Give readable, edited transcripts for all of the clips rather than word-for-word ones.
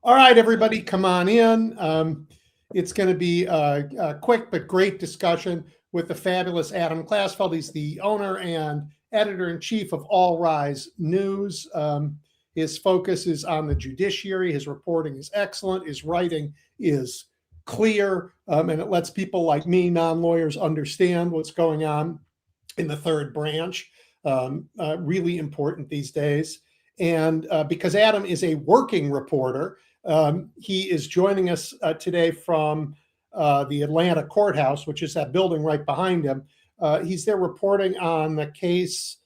All right, everybody, come on in. It's going to be a quick but great discussion with the fabulous Adam Klasfeld. He's the owner and editor-in-chief of All Rise News. His focus is on the judiciary. His reporting is excellent. His writing is clear, and it lets people like me, non-lawyers, understand what's going on in the third branch. Really important these days. And because Adam is a working reporter, he is joining us today from the Atlanta courthouse, which is that building right behind him. He's there reporting on the case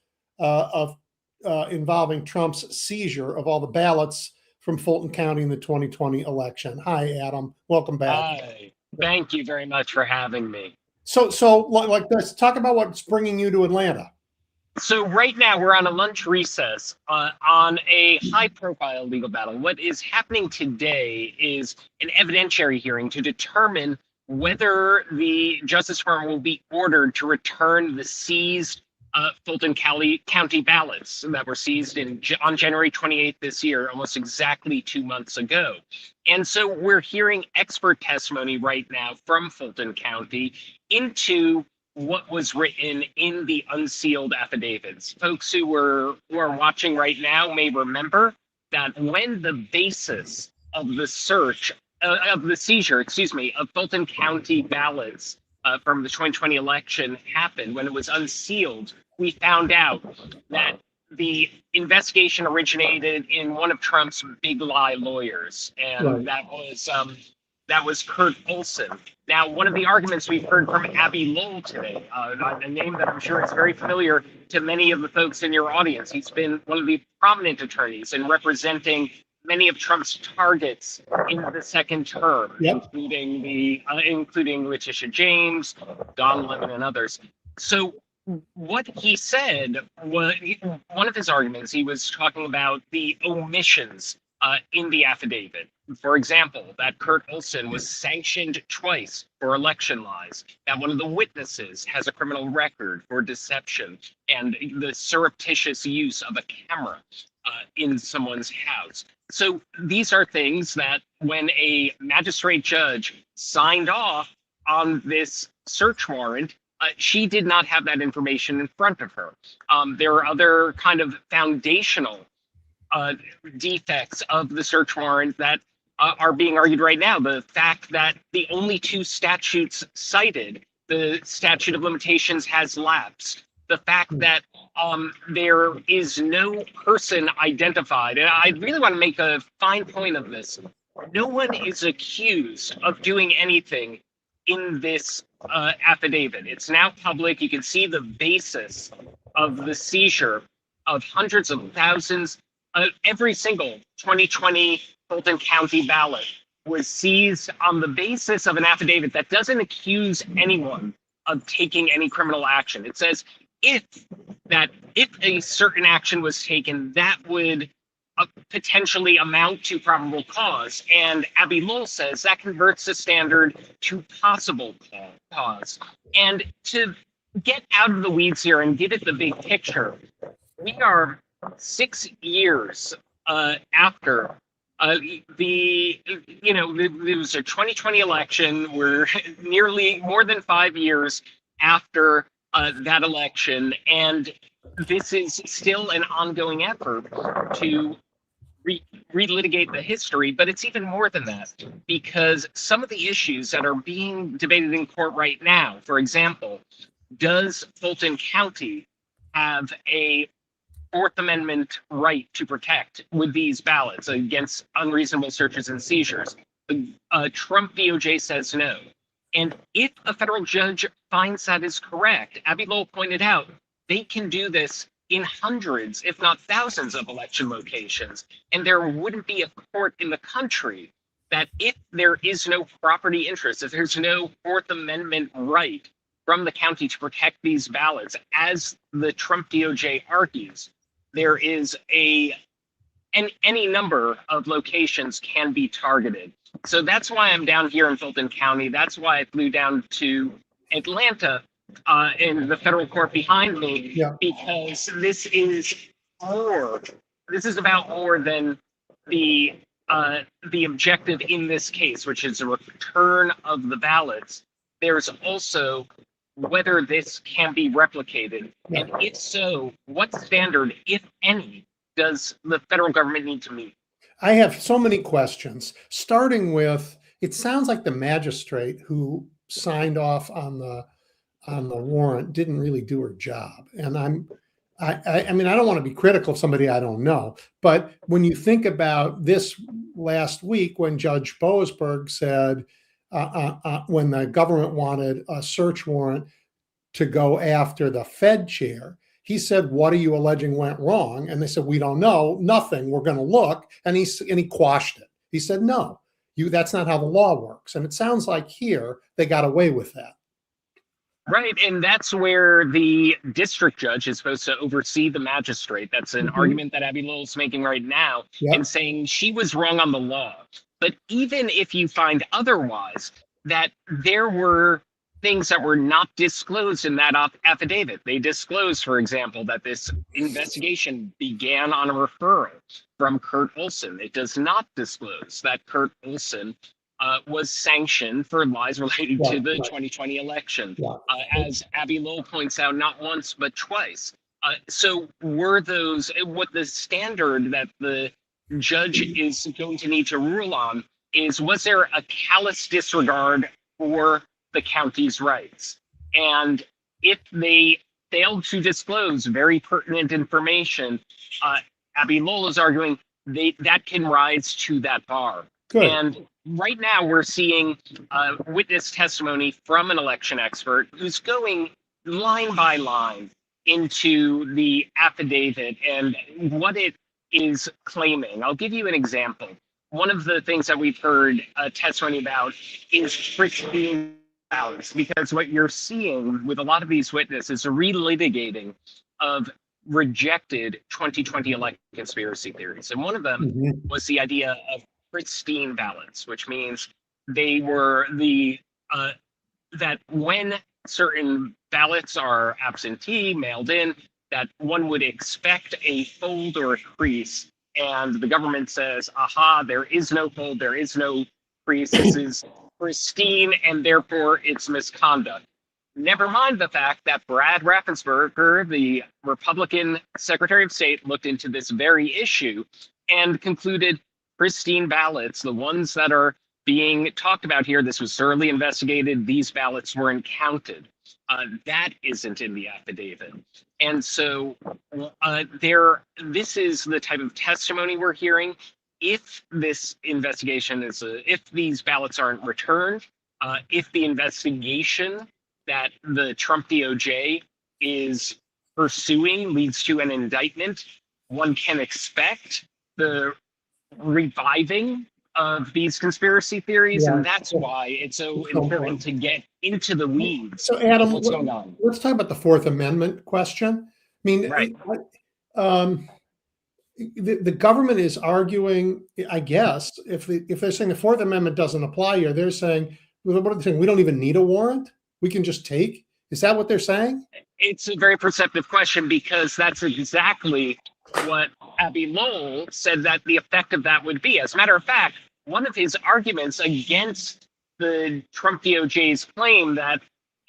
involving Trump's seizure of all the ballots from Fulton County in the 2020 election. Hi, Adam. Welcome back. Hi. Thank you very much for having me. So let's talk about what's bringing you to Atlanta. So right now we're on a lunch recess on a high-profile legal battle. What is happening today is an evidentiary hearing to determine whether the Justice Department will be ordered to return the seized Fulton County ballots that were seized on January 28th this year, almost exactly 2 months ago. And so we're hearing expert testimony right now from Fulton County into what was written in the unsealed affidavits. Folks who are watching right now may remember that when the basis of the seizure of Fulton County ballots from the 2020 election happened, when it was unsealed, we found out that the investigation originated in one of Trump's big lie lawyers, and that was Kurt Olson. Now, one of the arguments we've heard from Abby Lowell today, a name that I'm sure is very familiar to many of the folks in your audience. He's been one of the prominent attorneys in representing many of Trump's targets in the second term, including Letitia James, Don Lemon, and others. So what he said was, one of his arguments, he was talking about the omissions in the affidavit. For example, that Kurt Olson was sanctioned twice for election lies, that one of the witnesses has a criminal record for deception, and the surreptitious use of a camera in someone's house. So these are things that when a magistrate judge signed off on this search warrant, she did not have that information in front of her. There are other kind of foundational defects of the search warrant that are being argued right now. The fact that the only two statutes cited, the statute of limitations has lapsed. The fact that there is no person identified. And I really want to make a fine point of this. No one is accused of doing anything in this affidavit. It's now public. You can see the basis of the seizure of hundreds of thousands. Every single 2020 Fulton County ballot was seized on the basis of an affidavit that doesn't accuse anyone of taking any criminal action. It says if a certain action was taken, that would potentially amount to probable cause. And Abby Lowell says that converts the standard to possible cause. And to get out of the weeds here and give it the big picture, we are 6 years after there was a 2020 election. We're nearly more than 5 years after that election, and this is still an ongoing effort to relitigate the history. But it's even more than that, because some of the issues that are being debated in court right now, for example, does Fulton County have a Fourth Amendment right to protect with these ballots against unreasonable searches and seizures? Trump DOJ says no. And if a federal judge finds that is correct, Abby Lowell pointed out, they can do this in hundreds, if not thousands, of election locations. And there wouldn't be a court in the country that, if there is no property interest, if there's no Fourth Amendment right from the county to protect these ballots, as the Trump DOJ argues, there is any number of locations can be targeted. So that's why I'm down here in Fulton County. That's why I flew down to Atlanta in the federal court behind me, because this is about more than the the objective in this case, which is a return of the ballots, there's also whether this can be replicated. Yeah. And if so, what standard, if any, does the federal government need to meet? I have so many questions, starting with, it sounds like the magistrate who signed off on the warrant didn't really do her job. And I mean, I don't want to be critical of somebody I don't know, but when you think about this last week, when Judge Boasberg said, when the government wanted a search warrant to go after the Fed chair, he said, "What are you alleging went wrong?" And they said, "We don't know, nothing. We're going to look." And he quashed it. He said, "No, that's not how the law works." And it sounds like here they got away with that. Right, and that's where the district judge is supposed to oversee the magistrate. That's an argument that Abby Lowell's making right now, and saying she was wrong on the law. But even if you find otherwise, that there were things that were not disclosed in that affidavit. They disclosed, for example, that this investigation began on a referral from Kurt Olson. It does not disclose that Kurt Olson was sanctioned for lies related to the 2020 election. As Abby Lowell points out, not once, but twice. So were those, what the standard that the judge is going to need to rule on is, was there a callous disregard for the county's rights? And if they failed to disclose very pertinent information, Abby Lowell is arguing that can rise to that bar. Good. And right now we're seeing witness testimony from an election expert who's going line by line into the affidavit and what it is claiming. I'll give you an example. One of the things that we've heard testimony about is pristine ballots, because what you're seeing with a lot of these witnesses is a relitigating of rejected 2020 election conspiracy theories. And one of them was the idea of pristine ballots, which means they were that when certain ballots are absentee, mailed in, that one would expect a fold or a crease, and the government says, aha, there is no fold, there is no crease, this is pristine, and therefore it's misconduct. Never mind the fact that Brad Raffensperger, the Republican Secretary of State, looked into this very issue and concluded pristine ballots, the ones that are being talked about here, this was thoroughly investigated, these ballots weren't counted. That isn't in the affidavit. And so this is the type of testimony we're hearing. If this investigation is, if these ballots aren't returned, if the investigation that the Trump DOJ is pursuing leads to an indictment, one can expect the reviving of these conspiracy theories, and that's why it's so important to get into the weeds. So, Adam, what's going on? Let's talk about the Fourth Amendment question. I mean, right. The government is arguing, I guess, if they're saying the Fourth Amendment doesn't apply here, they're saying, what are they saying? We don't even need a warrant. We can just take. Is that what they're saying? It's a very perceptive question, because that's exactly what Abby Lowell said that the effect of that would be. As a matter of fact, one of his arguments against the Trump DOJ's claim that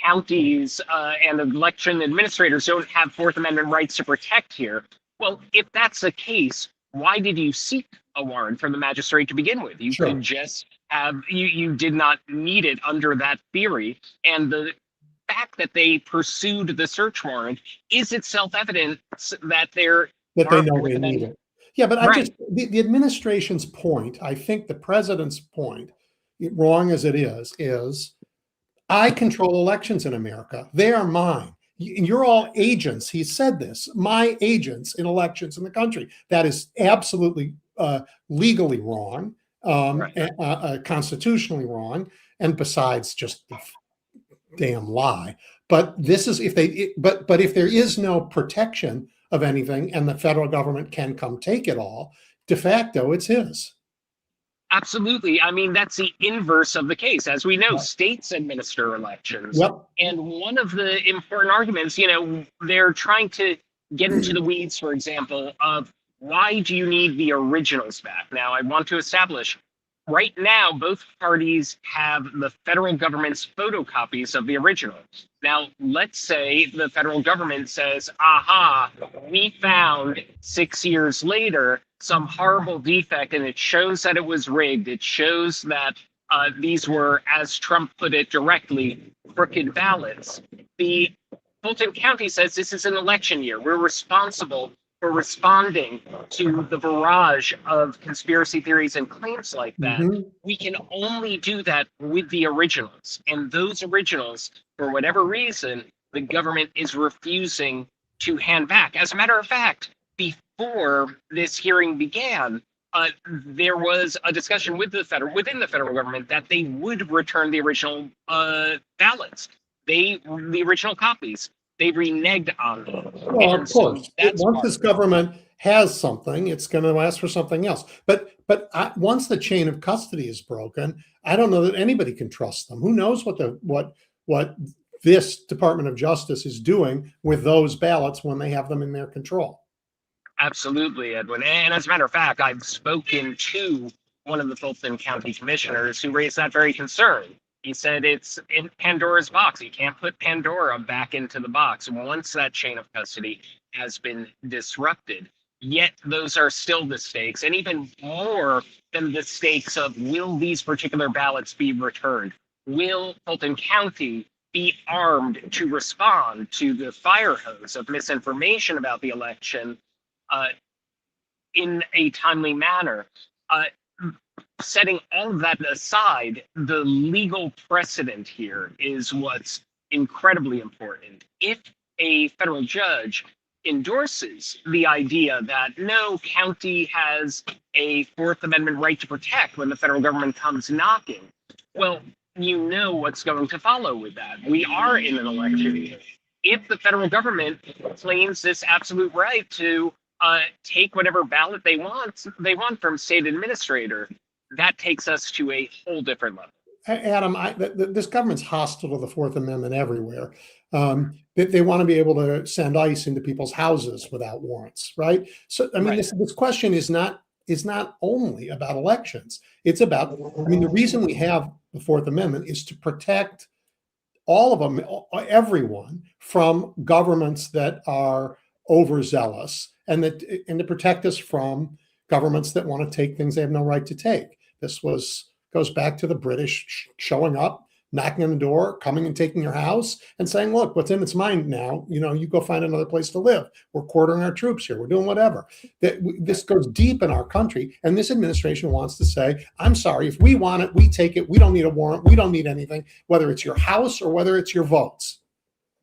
counties and election administrators don't have Fourth Amendment rights to protect here. Well, if that's the case, why did you seek a warrant from the magistrate to begin with? You could just have, you did not need it under that theory. And the fact that they pursued the search warrant is itself evidence that they know they need it. Yeah, but I just, the administration's point, I think the president's point, wrong as it is I control elections in America. They are mine. You're all agents. He said this, my agents in elections in the country. That is absolutely legally wrong, constitutionally wrong, and besides just the damn lie. But this is but if there is no protection of anything and the federal government can come take it all, de facto it's his. Absolutely. I mean, that's the inverse of the case. As we know, states administer elections. And one of the important arguments, they're trying to get into the weeds, for example, of Why do you need the originals back? Now, I want to establish right now, both parties have the federal government's photocopies of the original. Now, let's say the federal government says, aha, we found 6 years later some horrible defect and it shows that it was rigged. It shows that these were, as Trump put it directly, crooked ballots. The Fulton County says this is an election year. We're responsible for responding to the barrage of conspiracy theories and claims like that. We can only do that with the originals. And those originals, for whatever reason, the government is refusing to hand back. As a matter of fact, before this hearing began, there was a discussion with within the federal government that they would return the original ballots, the original copies. They reneged on them. Well, And of course, so that's once this government has something, it's going to ask for something else. But once the chain of custody is broken, I don't know that anybody can trust them. Who knows what this Department of Justice is doing with those ballots when they have them in their control? Absolutely, Edwin. And as a matter of fact, I've spoken to one of the Fulton County commissioners who raised that very concern. He said it's in Pandora's box. You can't put Pandora back into the box once that chain of custody has been disrupted. Yet those are still the stakes, and even more than the stakes of will these particular ballots be returned? Will Fulton County be armed to respond to the fire hose of misinformation about the election in a timely manner? Setting all of that aside, the legal precedent here is what's incredibly important. If a federal judge endorses the idea that no county has a Fourth Amendment right to protect when the federal government comes knocking, well, you know what's going to follow with that. We are in an election year. If the federal government claims this absolute right to take whatever ballot they want from state administrator, that takes us to a whole different level. Adam, this government's hostile to the Fourth Amendment everywhere. They want to be able to send ICE into people's houses without warrants, right? So, I mean, Right. this question is not only about elections. It's about, I mean, the reason we have the Fourth Amendment is to protect all of them, everyone, from governments that are overzealous, and to protect us from governments that want to take things they have no right to take. This goes back to the British showing up, knocking on the door, coming and taking your house and saying, look, what's in its mind now, you go find another place to live. We're quartering our troops here. We're doing whatever. This goes deep in our country. And this administration wants to say, I'm sorry, if we want it, we take it. We don't need a warrant. We don't need anything, whether it's your house or whether it's your votes.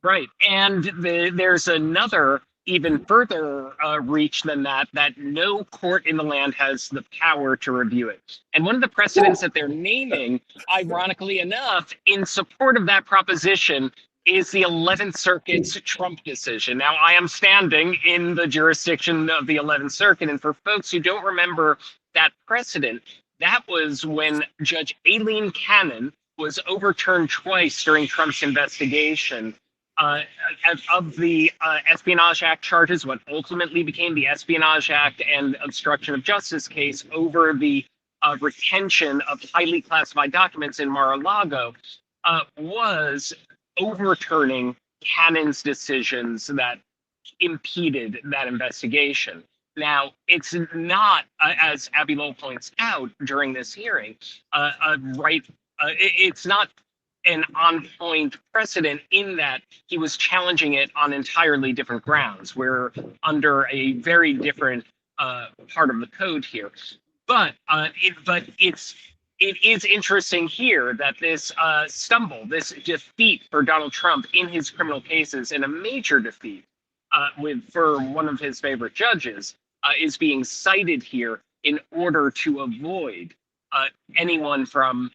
Right. And there's another even further reach than that no court in the land has the power to review it. And one of the precedents that they're naming, ironically enough, in support of that proposition is the 11th Circuit's Trump decision. Now, I am standing in the jurisdiction of the 11th Circuit, and for folks who don't remember that precedent, that was when Judge Aileen Cannon was overturned twice during Trump's investigation of the Espionage Act charges, what ultimately became the Espionage Act and obstruction of justice case over the retention of highly classified documents in Mar-a-Lago, was overturning Cannon's decisions that impeded that investigation. Now, it's not, as Abby Lowell points out during this hearing, it's not an on-point precedent in that he was challenging it on entirely different grounds. We're under a very different part of the code here. But it is interesting here that this this defeat for Donald Trump in his criminal cases, and a major defeat for one of his favorite judges, is being cited here in order to avoid anyone from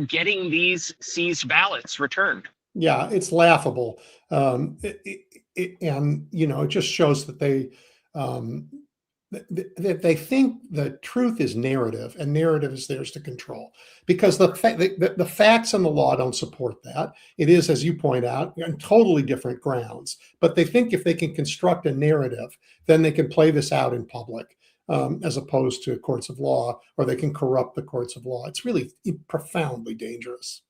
getting these seized ballots returned. Yeah, it's laughable. And, it just shows that they think the truth is narrative, and narrative is theirs to control, because the facts and the law don't support that. It is, as you point out, on totally different grounds. But they think if they can construct a narrative, then they can play this out in public, as opposed to courts of law, or they can corrupt the courts of law. It's really profoundly dangerous.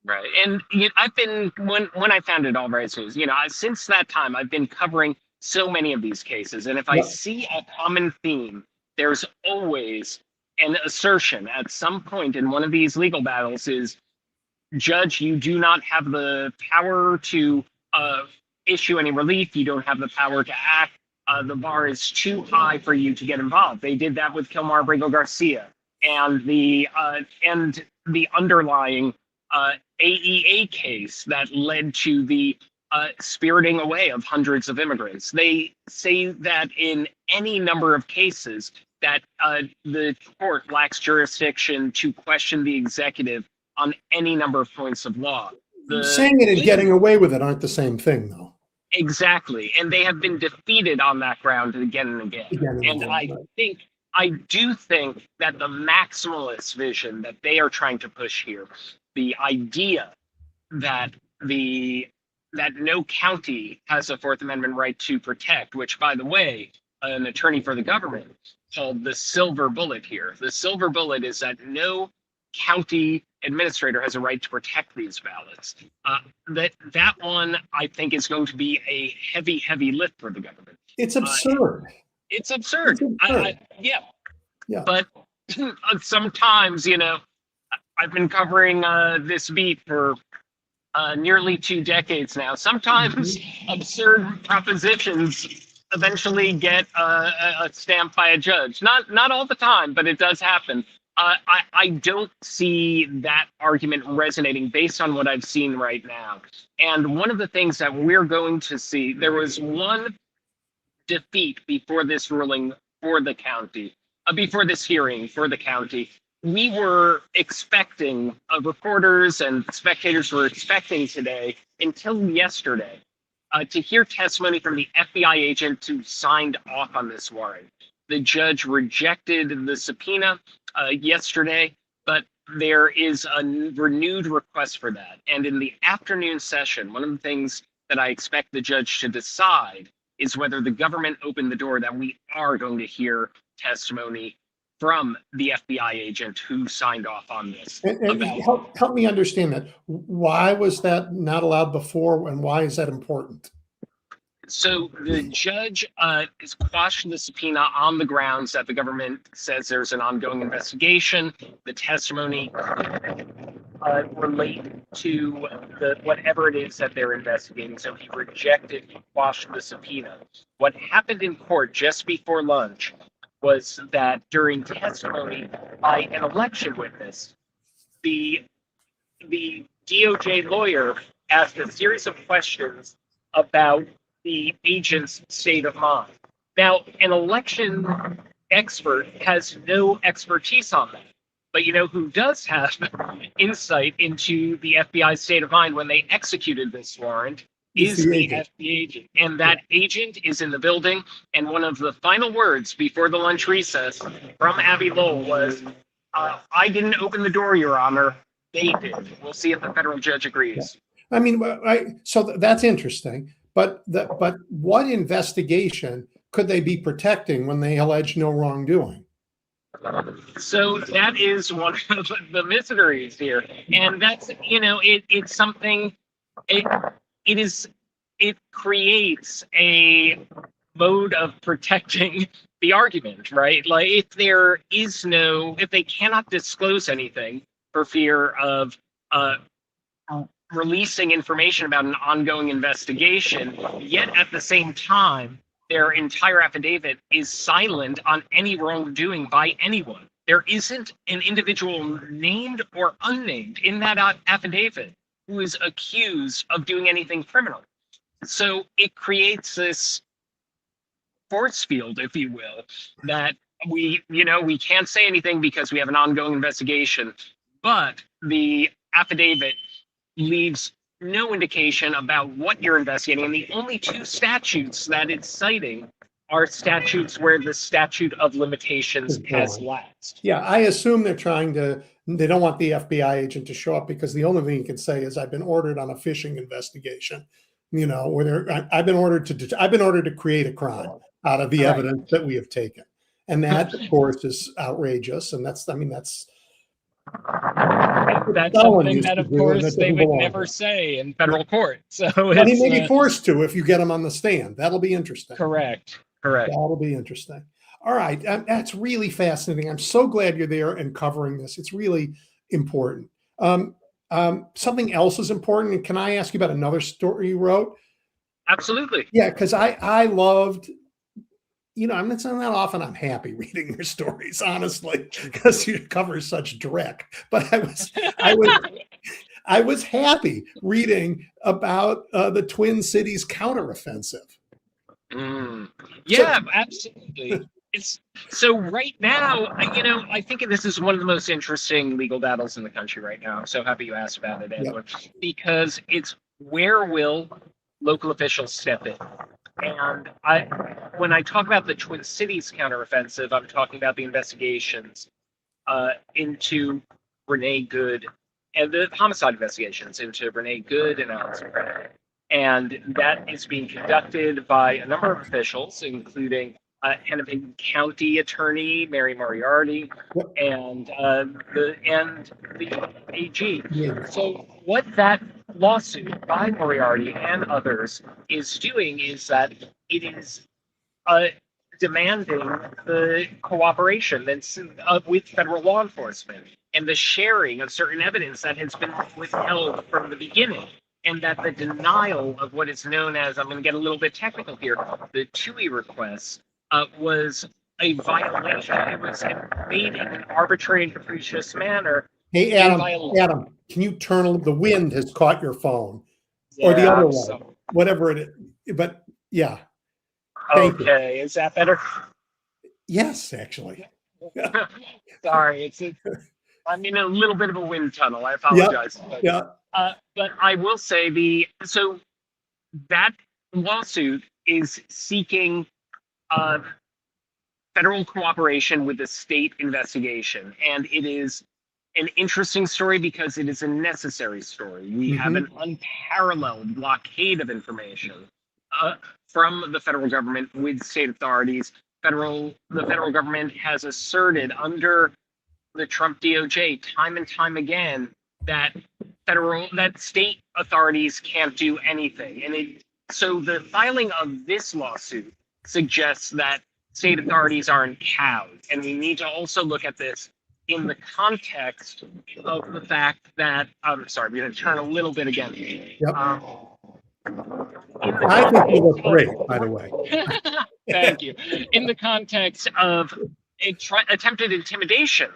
Right. And I've been, when I found it all right news, since that time, I've been covering so many of these cases. And if I Yep. see a common theme, there's always an assertion at some point in one of these legal battles is, Judge, you do not have the power to issue any relief. You don't have the power to act. The bar is too high for you to get involved. They did that with Kilmar Abrego Garcia and the underlying AEA case that led to the spiriting away of hundreds of immigrants. They say that in any number of cases that the court lacks jurisdiction to question the executive on any number of points of law. Saying it and getting away with it aren't the same thing, though. Exactly. And they have been defeated on that ground again and again. I do think that the maximalist vision that they are trying to push here, the idea that no county has a Fourth Amendment right to protect, which, by the way, an attorney for the government called the silver bullet here. The silver bullet is that no county administrator has a right to protect these ballots. That one, I think, is going to be a heavy, heavy lift for the government. It's absurd. It's absurd. Yeah. But sometimes, I've been covering this beat for nearly 2 decades now. Sometimes absurd propositions eventually get a stamp by a judge. Not all the time, but it does happen. I don't see that argument resonating based on what I've seen right now. And one of the things that we're going to see, there was one defeat before this ruling for the county, before this hearing for the county. We were expecting, reporters and spectators were expecting today, until yesterday, to hear testimony from the FBI agent who signed off on this warrant. The judge rejected the subpoena yesterday, but there is a renewed request for that. And in the afternoon session, one of the things that I expect the judge to decide is whether the government opened the door that we are going to hear testimony from the FBI agent who signed off on this. And help me understand that. Why was that not allowed before, and why is that important? So the judge is quashed the subpoena on the grounds that the government says there's an ongoing investigation. The testimony relate to whatever it is that they're investigating. So he rejected, he quashed the subpoena. What happened in court just before lunch was that during testimony by an election witness, the DOJ lawyer asked a series of questions about the agent's state of mind. Now, an election expert has no expertise on that. But who does have insight into the FBI's state of mind when they executed this warrant is the FBI agent. And that agent is in the building. And one of the final words before the lunch recess from Abby Lowell was, I didn't open the door, Your Honor. They did. We'll see if the federal judge agrees. I mean, so that's interesting. But what investigation could they be protecting when they allege no wrongdoing? So that is one of the mysteries here, and that's it's something. It creates a mode of protecting the argument, right? Like if they cannot disclose anything for fear of releasing information about an ongoing investigation, yet at the same time, their entire affidavit is silent on any wrongdoing by anyone. There isn't an individual named or unnamed in that affidavit who is accused of doing anything criminal. So it creates this force field, if you will, that we can't say anything because we have an ongoing investigation, but the affidavit leaves no indication about what you're investigating. And the only 2 statutes that it's citing are statutes where the statute of limitations Is has gone. lapsed. Yeah, I assume they don't want the FBI agent to show up because the only thing he can say is, I've been ordered on a phishing investigation, where I've been ordered to create a crime out of the Right. evidence that we have taken. And that, of course, is outrageous. And that's That's Stalin something used that, to of do, and course, that they doesn't would belong never here. say in federal court. So But he it's may be forced to if you get him on the stand. That'll be interesting. correct. That'll be interesting. All right. That's really fascinating. I'm so glad you're there and covering this. It's really important. Something else is important. And can I ask you about another story you wrote? Absolutely. Yeah, because I loved, I'm not saying that often I'm happy reading your stories, honestly, because you cover such dreck. But I was happy reading about the Twin Cities counteroffensive. Yeah, absolutely. It's so right now, I think this is one of the most interesting legal battles in the country right now. I'm so happy you asked about it, Edward, because it's where will local officials step in? And when I talk about the Twin Cities counteroffensive, I'm talking about the investigations into Renee Good and the homicide investigations into Renee Good and Allison Brennan. And that is being conducted by a number of officials, including Hennepin County Attorney Mary Moriarty and the AG. Yeah. So what that lawsuit by Moriarty and others is doing is that it is demanding the cooperation that's with federal law enforcement and the sharing of certain evidence that has been withheld from the beginning. And that the denial of what is known as, I'm going to get a little bit technical here, the TUI request was a violation. It was made in an arbitrary and capricious manner. Hey, Adam, can you the wind has caught your phone, or the other way, whatever it is. But yeah. Okay, is that better? Yes, actually. Sorry, I'm in a little bit of a wind tunnel. I apologize. But I will say so that lawsuit is seeking federal cooperation with the state investigation, and it is an interesting story because it is a necessary story. We have an unparalleled blockade of information from the federal government with state authorities. The federal government has asserted under the Trump DOJ time and time again that state authorities can't do anything. And so the filing of this lawsuit suggests that state authorities aren't cowed. And we need to also look at this in the context of the fact that, I'm sorry, I'm going to turn a little bit again. Yep. I think you look great, by the way. Thank you. In the context of attempted intimidation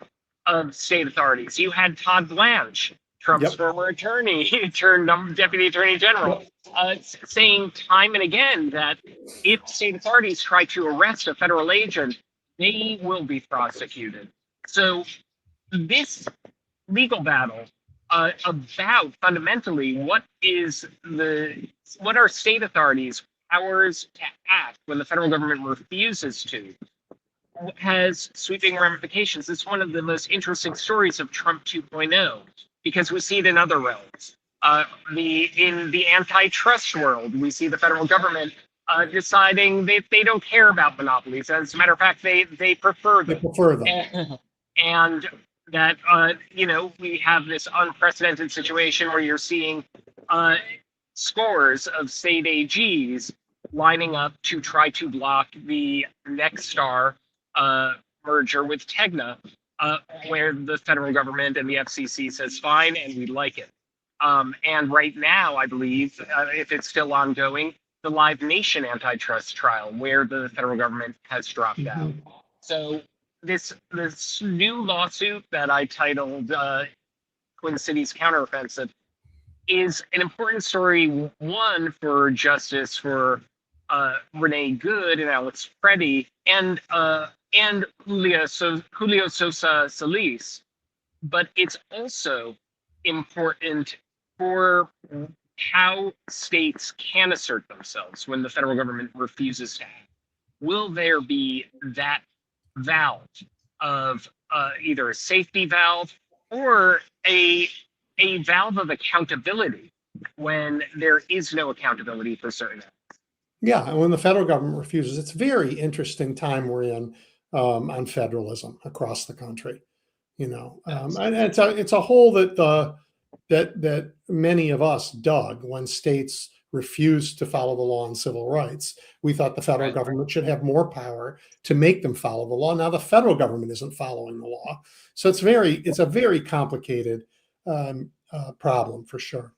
of state authorities, you had Todd Blanche, Trump's former attorney, turned deputy attorney general, saying time and again that if state authorities try to arrest a federal agent, they will be prosecuted. So this legal battle about fundamentally what are state authorities' powers to act when the federal government refuses to, has sweeping ramifications. It's one of the most interesting stories of Trump 2.0 because we see it in other realms. In the antitrust world, we see the federal government deciding they don't care about monopolies. As a matter of fact, they prefer them. And that, we have this unprecedented situation where you're seeing scores of state AGs lining up to try to block the Nexstar merger with Tegna, where the federal government and the FCC says fine, and we like it. And right now, I believe, if it's still ongoing, the Live Nation antitrust trial, where the federal government has dropped out. So this new lawsuit that I titled Twin Cities Counteroffensive is an important story, one, for justice for Renee Good and Alex Preddy and Julio Sosa Solis, but it's also important for how states can assert themselves when the federal government refuses to act. will there be that valve of either a safety valve or a valve of accountability when there is no accountability for certain acts? Yeah, and when the federal government refuses, it's a very interesting time we're in on federalism across the country. And it's a hole that many of us dug when states refused to follow the law on civil rights. We thought the federal Right. government should have more power to make them follow the law. Now the federal government isn't following the law, so it's a very complicated problem for sure.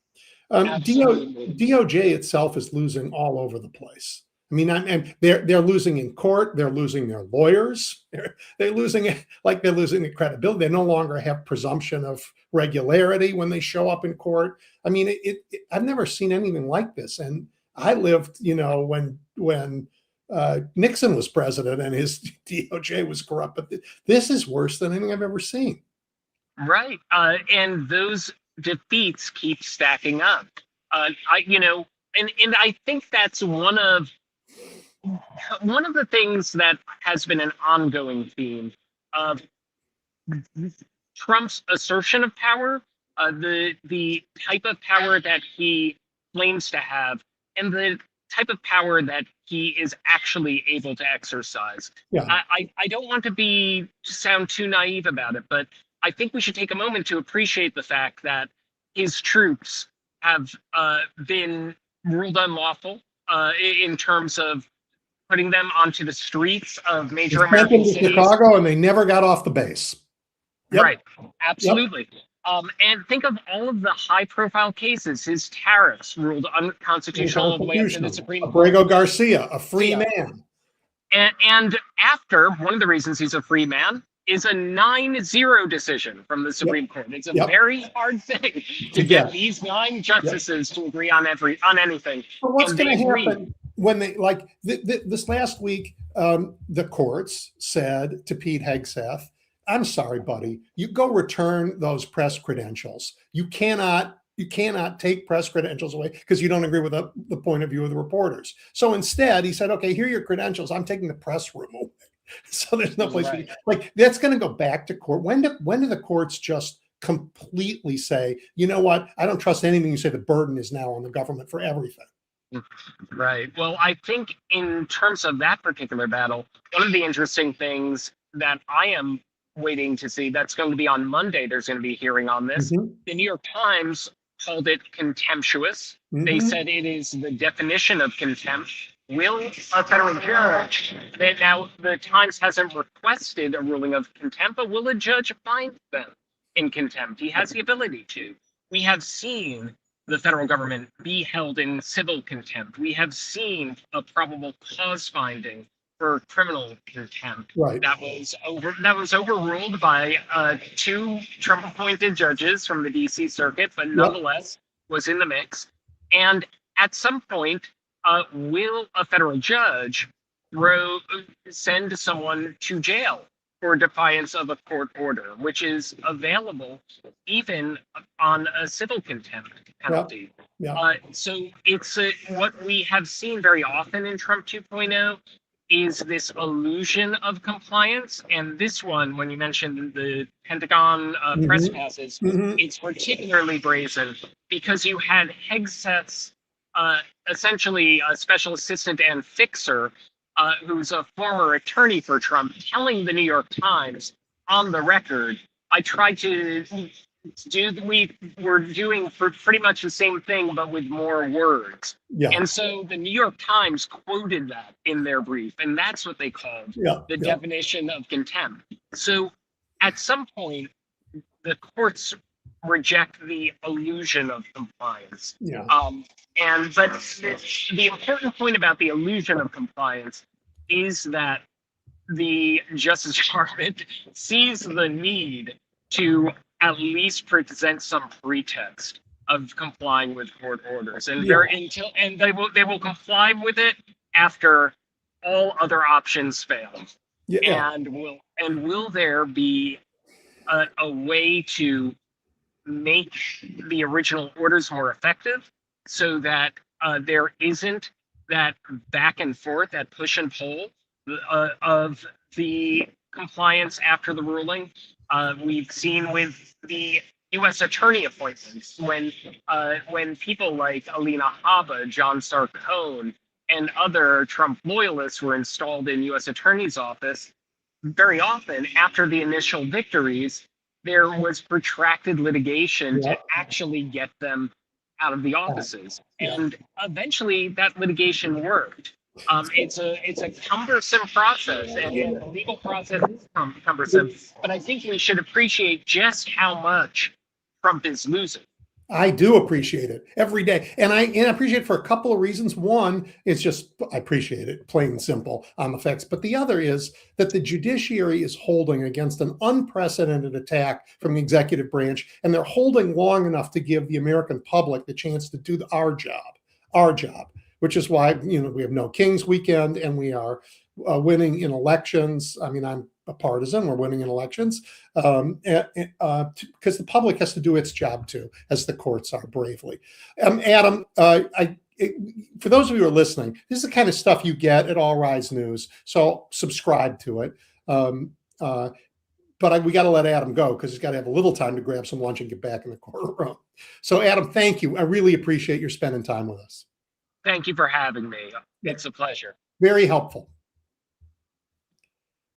Absolutely. DOJ itself is losing all over the place. I mean, they're losing in court. They're losing their lawyers. They're losing the credibility. They no longer have presumption of regularity when they show up in court. I mean, I've never seen anything like this. And I lived, when Nixon was president and his DOJ was corrupt. But this is worse than anything I've ever seen. Right. And those defeats keep stacking up. And I think that's one of the things that has been an ongoing theme of Trump's assertion of power, the type of power that he claims to have, and the type of power that he is actually able to exercise. Yeah. I don't want to sound too naive about it, but I think we should take a moment to appreciate the fact that his troops have been ruled unlawful in terms of putting them onto the streets of major American cities. Chicago, and they never got off the base. Yep. Right, absolutely. Yep. And think of all of the high-profile cases. His tariffs ruled unconstitutional all the way up to the Supreme Court. Abrego Garcia, a free man. And after, one of the reasons he's a free man is a 9-0 decision from the Supreme Court. It's a very hard thing to get these 9 justices to agree on anything. But what's going to happen when they, this last week, the courts said to Pete Hegseth, I'm sorry, buddy, you go return those press credentials. You cannot take press credentials away because you don't agree with the point of view of the reporters. So instead, he said, okay, here are your credentials. I'm taking the press room away. So there's no place that's going to go back to court. When do the courts just completely say, you know what? I don't trust anything you say. The burden is now on the government for everything. Right. Well, I think in terms of that particular battle, one of the interesting things that I am waiting to see, that's going to be on Monday. There's going to be a hearing on this. Mm-hmm. The New York Times called it contemptuous. Mm-hmm. They said it is the definition of contempt. Will a federal judge, now the Times hasn't requested a ruling of contempt, but will a judge find them in contempt? He has the ability to. We have seen the federal government be held in civil contempt. We have seen a probable cause finding for criminal contempt. Right. That was overruled by 2 Trump-appointed judges from the D.C. Circuit, but nonetheless was in the mix. And at some point, will a federal judge send someone to jail for defiance of a court order, which is available even on a civil contempt penalty? So it's what we have seen very often in Trump 2.0 is this illusion of compliance. And this one, when you mentioned the Pentagon press passes, it's particularly brazen because you had Hegseth's essentially a special assistant and fixer, who's a former attorney for Trump, telling the New York Times on the record, we were doing for pretty much the same thing, but with more words. Yeah. And so the New York Times quoted that in their brief, and that's what they called the definition of contempt. So at some point, the courts reject the illusion of compliance. But the important point about the illusion of compliance is that the Justice Department sees the need to at least present some pretext of complying with court orders, and they will comply with it after all other options fail. And will there be a way to make the original orders more effective so that there isn't that back and forth, that push and pull of the compliance after the ruling. We've seen with the U.S. attorney appointments when people like Alina Habba, John Sarcone, and other Trump loyalists were installed in U.S. attorney's office. Very often, after the initial victories, there was protracted litigation to actually get them out of the offices, and eventually that litigation worked. It's a cumbersome process, and the legal process is cumbersome. But I think we should appreciate just how much Trump is losing. I do appreciate it every day. And I appreciate it for a couple of reasons. One, it's just, I appreciate it, plain and simple on the facts. But the other is that the judiciary is holding against an unprecedented attack from the executive branch. And they're holding long enough to give the American public the chance to do our job, which is why, we have no King's weekend and we are winning in elections. I mean, I'm a partisan. We're winning in elections because the public has to do its job too, as the courts are bravely. Adam, for those of you who are listening, this is the kind of stuff you get at All Rise News. So subscribe to it. But we got to let Adam go because he's got to have a little time to grab some lunch and get back in the courtroom. So Adam, thank you. I really appreciate your spending time with us. Thank you for having me. It's a pleasure. Very helpful.